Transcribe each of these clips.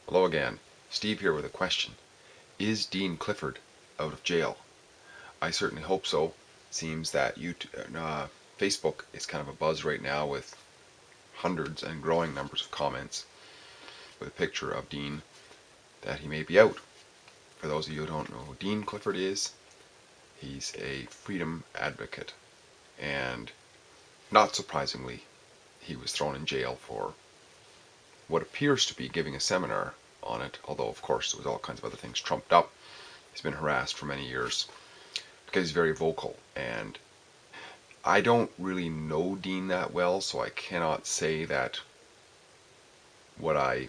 Hello again. Steve here with a question. Is Dean Clifford out of jail? I certainly hope so. Seems that Facebook is kind of a buzz right now with hundreds and growing numbers of comments with a picture of Dean that he may be out. For those of you who don't know who Dean Clifford is, he's a freedom advocate. And not surprisingly, he was thrown in jail for what appears to be giving a seminar on it, although of course there was all kinds of other things trumped up. He's been harassed for many years because he's very vocal, and I don't really know Dean that well, so I cannot say that what I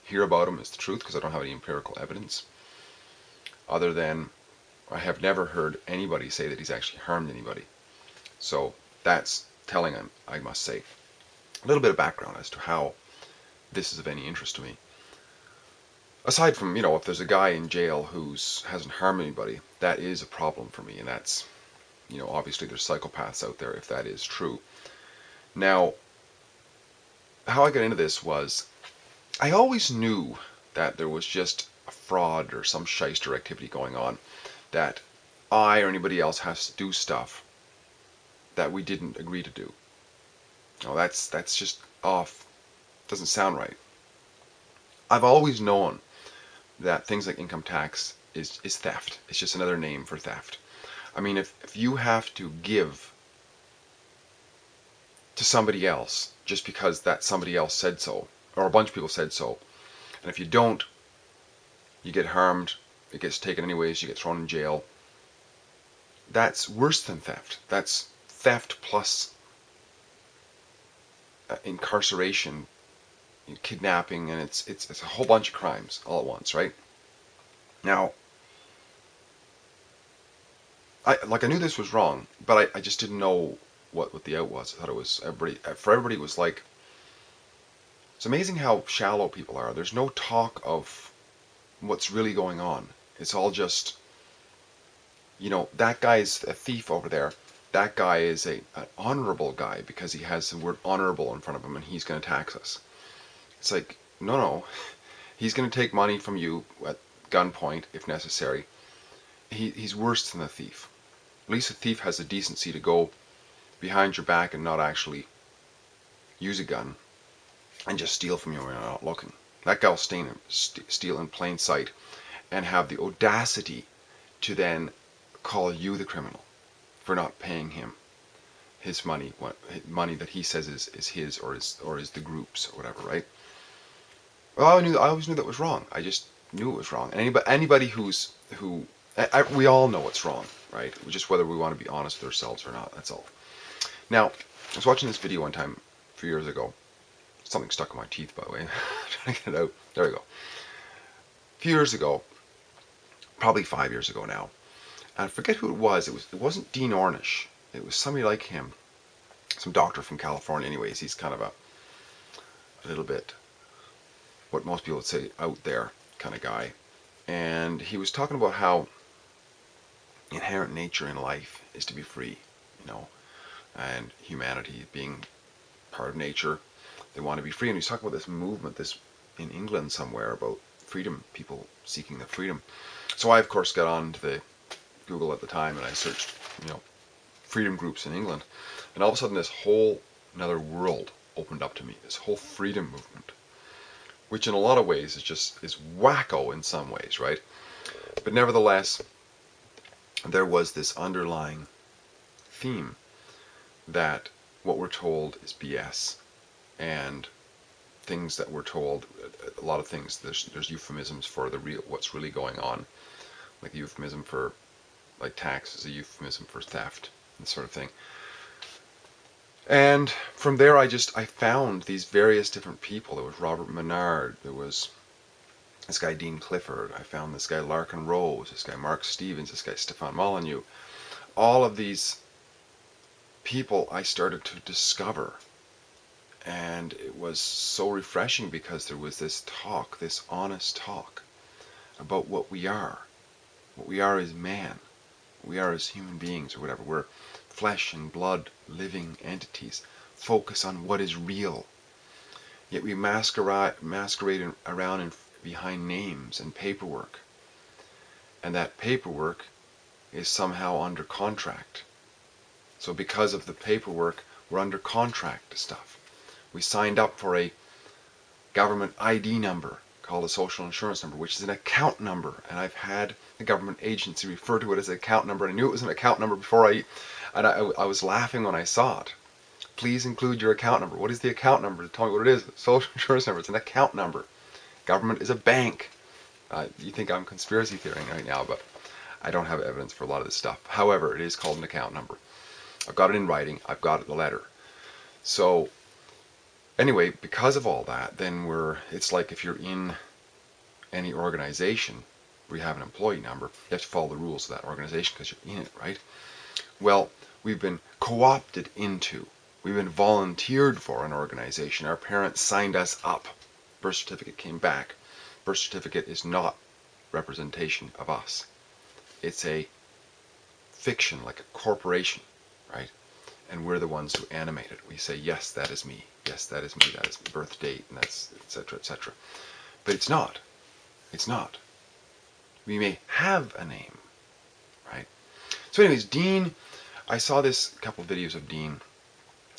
hear about him is the truth because I don't have any empirical evidence, other than I have never heard anybody say that he's actually harmed anybody. So that's telling, I must say. A little bit of background as to how this is of any interest to me. Aside from, if there's a guy in jail who hasn't harmed anybody, that is a problem for me, and that's, obviously there's psychopaths out there if that is true. Now, how I got into this was, I always knew that there was just a fraud or some shyster activity going on, that I or anybody else has to do stuff that we didn't agree to do. No, that's just off, doesn't sound right. I've always known that things like income tax is theft. It's just another name for theft. I mean, if you have to give to somebody else just because that somebody else said so, or a bunch of people said so, and if you don't, you get harmed, it gets taken anyways, you get thrown in jail, that's worse than theft. That's theft plus incarceration, kidnapping, and it's a whole bunch of crimes all at once, right? Now, I knew this was wrong, but I just didn't know what the out was. I thought it was for everybody it was like, it's amazing how shallow people are. There's no talk of what's really going on. It's all just, that guy's a thief over there. That guy is an honorable guy because he has the word honorable in front of him and he's going to tax us. It's like, no. He's going to take money from you at gunpoint if necessary. He's worse than a thief. At least a thief has the decency to go behind your back and not actually use a gun and just steal from you when you're not looking. That guy will steal in plain sight and have the audacity to then call you the criminal for not paying him his money that he says is his or is the group's or whatever, right? Well, I always knew that was wrong. I just knew it was wrong. And anybody we all know it's wrong, right? Just whether we want to be honest with ourselves or not, that's all. Now, I was watching this video one time a few years ago. Something stuck in my teeth, by the way. Trying to get it out. There we go. A few years ago, probably 5 years ago now, and I forget who it was. It wasn't Dean Ornish. It was somebody like him, some doctor from California. Anyways, he's kind of a little bit what most people would say out there kind of guy. And he was talking about how inherent nature in life is to be free, and humanity being part of nature. They want to be free. And he's talking about this movement, this in England somewhere, about freedom, people seeking the freedom. So I, of course, got on to the Google at the time and I searched, freedom groups in England. And all of a sudden this whole another world opened up to me, this whole freedom movement, which in a lot of ways is wacko in some ways, right? But nevertheless, there was this underlying theme that what we're told is BS, and things that we're told, a lot of things, there's euphemisms for what's really going on, like the euphemism for like tax is a euphemism for theft, and sort of thing. And from there I found these various different people. There was Robert Menard, there was this guy Dean Clifford, I found this guy Larkin Rose, this guy Mark Stevens, this guy Stefan Molyneux. All of these people I started to discover, and it was so refreshing because there was this honest talk about what we are. What we are as man, what we are as human beings or whatever. We're flesh and blood living entities. Focus on what is real. Yet we masquerade around behind names and paperwork. And that paperwork is somehow under contract. So because of the paperwork, we're under contract to stuff. We signed up for a government ID number called a social insurance number, which is an account number. And I've had the government agency refer to it as an account number. I knew it was an account number before I was laughing when I saw it. Please include your account number. What is the account number? Tell me what it is. Social insurance number. It's an account number. Government is a bank. You think I'm conspiracy theorying right now, but I don't have evidence for a lot of this stuff. However, it is called an account number. I've got it in writing. I've got the letter. So anyway, because of all that, then it's like if you're in any organization where you have an employee number, you have to follow the rules of that organization because you're in it, right? Well, we've been co-opted into, we've been volunteered for an organization. Our parents signed us up. Birth certificate came back. Birth certificate is not representation of us. It's a fiction, like a corporation, right? And we're the ones who animate it. We say, yes, that is me. Yes, that is me. That is my birth date, and that's etc., etc. But it's not. It's not. We may have a name, right? So anyways, Dean, I saw this couple of videos of Dean,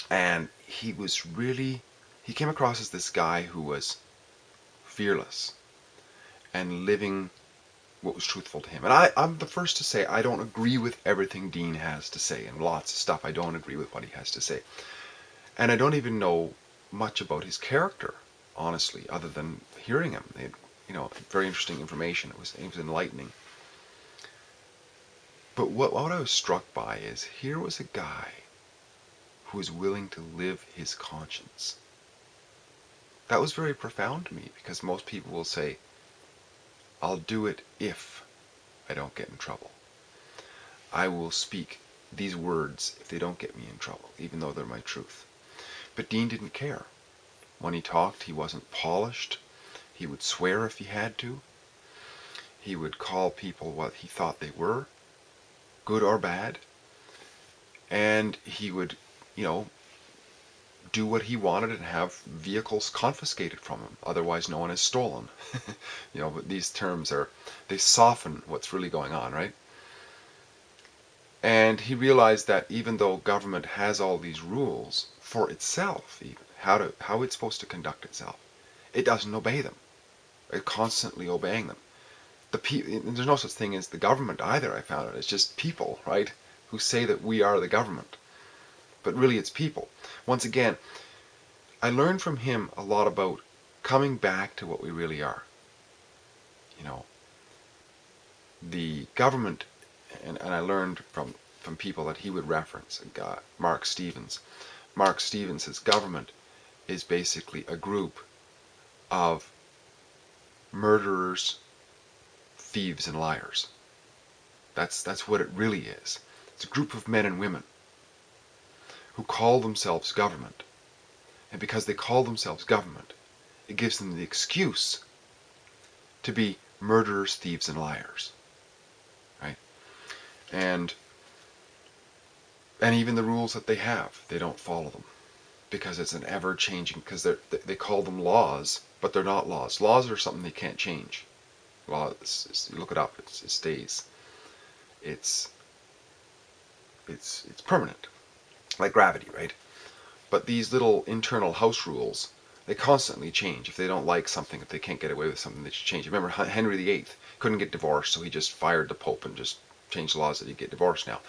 and he came across as this guy who was fearless and living what was truthful to him. And I'm the first to say I don't agree with everything Dean has to say, and lots of stuff I don't agree with what he has to say. And I don't even know much about his character, honestly, other than hearing him. Very interesting information. It was enlightening. But what I was struck by is here was a guy who was willing to live his conscience. That was very profound to me, because most people will say, I'll do it if I don't get in trouble. I will speak these words if they don't get me in trouble, even though they're my truth. But Dean didn't care. When he talked, he wasn't polished. He would swear if he had to. He would call people what he thought they were, good or bad. And he would, do what he wanted and have vehicles confiscated from him, otherwise known as stolen. But these terms they soften what's really going on, right? And he realized that even though government has all these rules for itself, even how it's supposed to conduct itself, it doesn't obey them. It's constantly obeying them. There's no such thing as the government either, I found it. It's just people, right, who say that we are the government. But really it's people. Once again, I learned from him a lot about coming back to what we really are. The government, and I learned from people that he would reference, Mark Stevens. Mark Stevens says government is basically a group of murderers, thieves, and liars. That's what it really is. It's a group of men and women who call themselves government. And because they call themselves government, it gives them the excuse to be murderers, thieves, and liars. Right? And even the rules that they have, they don't follow them. Because it's an ever-changing, because they call them laws, but they're not laws. Laws are something they can't change. Laws, you look it up, it stays. It's permanent, like gravity, right? But these little internal house rules, they constantly change. If they don't like something, if they can't get away with something, they should change. Remember, Henry VIII couldn't get divorced, so he just fired the Pope and just changed the laws that he'd get divorced now.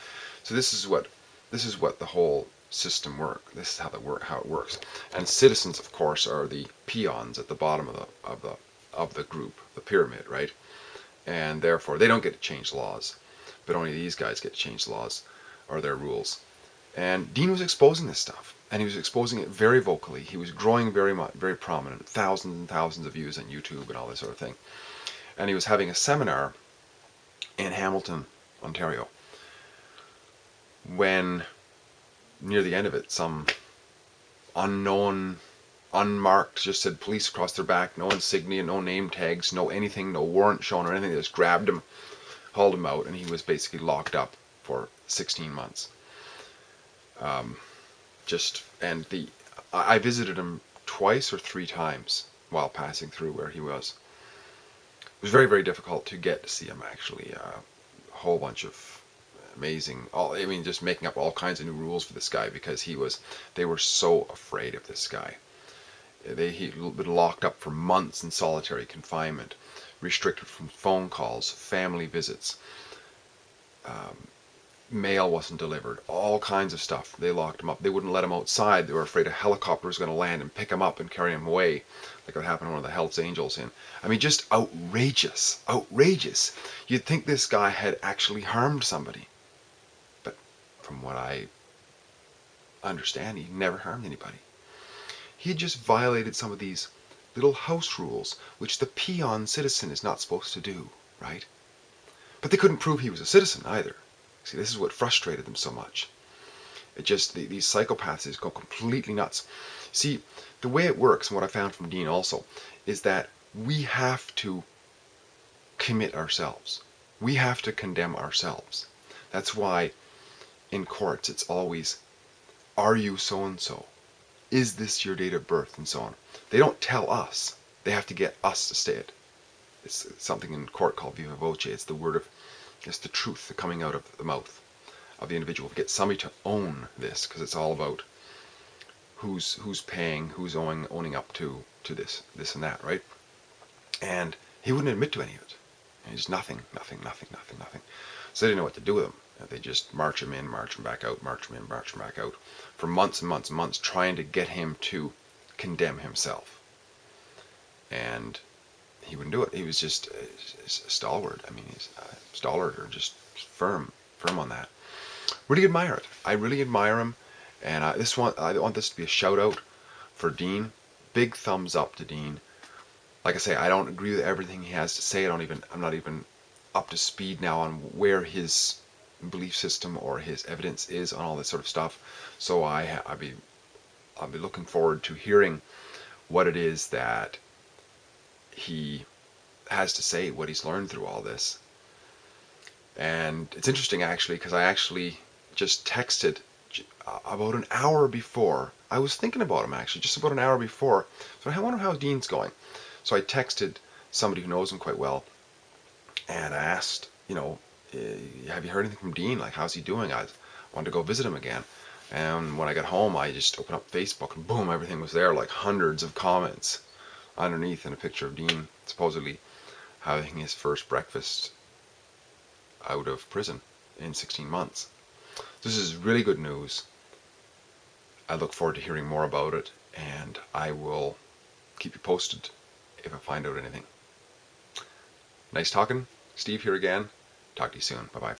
So this is what the whole system works. This is how it works. And citizens, of course, are the peons at the bottom of the group, the pyramid, right? And therefore, they don't get to change laws, but only these guys get to change laws or their rules. And Dean was exposing this stuff, and he was exposing it very vocally. He was growing very prominent, thousands and thousands of views on YouTube and all this sort of thing. And he was having a seminar in Hamilton, Ontario, when near the end of it, some unknown, unmarked, just said police across their back, no insignia, no name tags, no anything, no warrant shown or anything. They just grabbed him, hauled him out, and he was basically locked up for 16 months. I visited him twice or three times while passing through where he was. was very, very difficult to get to see him, actually. A whole bunch of amazing, I mean, just making up all kinds of new rules for this guy because they were so afraid of this guy. He'd been locked up for months in solitary confinement, restricted from phone calls, family visits. Mail wasn't delivered, all kinds of stuff. They locked him up. They wouldn't let him outside. They were afraid a helicopter was going to land and pick him up and carry him away, like what happened to one of the Hells Angels in. I mean, just outrageous, outrageous. You'd think this guy had actually harmed somebody, but from what I understand, he never harmed anybody. He had just violated some of these little house rules, which the peon citizen is not supposed to do, right? But they couldn't prove he was a citizen either. See, this is what frustrated them so much. It just, these psychopaths just go completely nuts. See, the way it works, and what I found from Dean also, is that we have to commit ourselves. We have to condemn ourselves. That's why in courts it's always, are you so-and-so? Is this your date of birth? And so on. They don't tell us. They have to get us to say it. It's something in court called viva voce. It's the word of, it's the truth coming out of the mouth of the individual. Get somebody to own this, because it's all about who's paying, who's owning up to this and that, right? And he wouldn't admit to any of it. And just nothing. So they didn't know what to do with him. They just march him in, march him back out, march him in, march him back out, for months and months and months, trying to get him to condemn himself. And he wouldn't do it. He was just a stalwart. I mean, he's a stalwart, or just firm on that. Really admire it. I really admire him. And I want this to be a shout out for Dean. Big thumbs up to Dean. Like I say, I don't agree with everything he has to say. I'm not even up to speed now on where his belief system or his evidence is on all this sort of stuff. So I'll be looking forward to hearing what it is that he has to say, what he's learned through all this. And it's interesting, actually, because I actually just texted about an hour before. I was thinking about him, actually, just about an hour before. So I wonder how Dean's going. So I texted somebody who knows him quite well, and I asked, have you heard anything from Dean? Like, how's he doing? I wanted to go visit him again. And when I got home, I just opened up Facebook, and boom, everything was there, like hundreds of comments underneath, and a picture of Dean supposedly having his first breakfast out of prison in 16 months. This is really good news. I look forward to hearing more about it, and I will keep you posted if I find out anything. Nice talking. Steve here again. Talk to you soon. Bye-bye.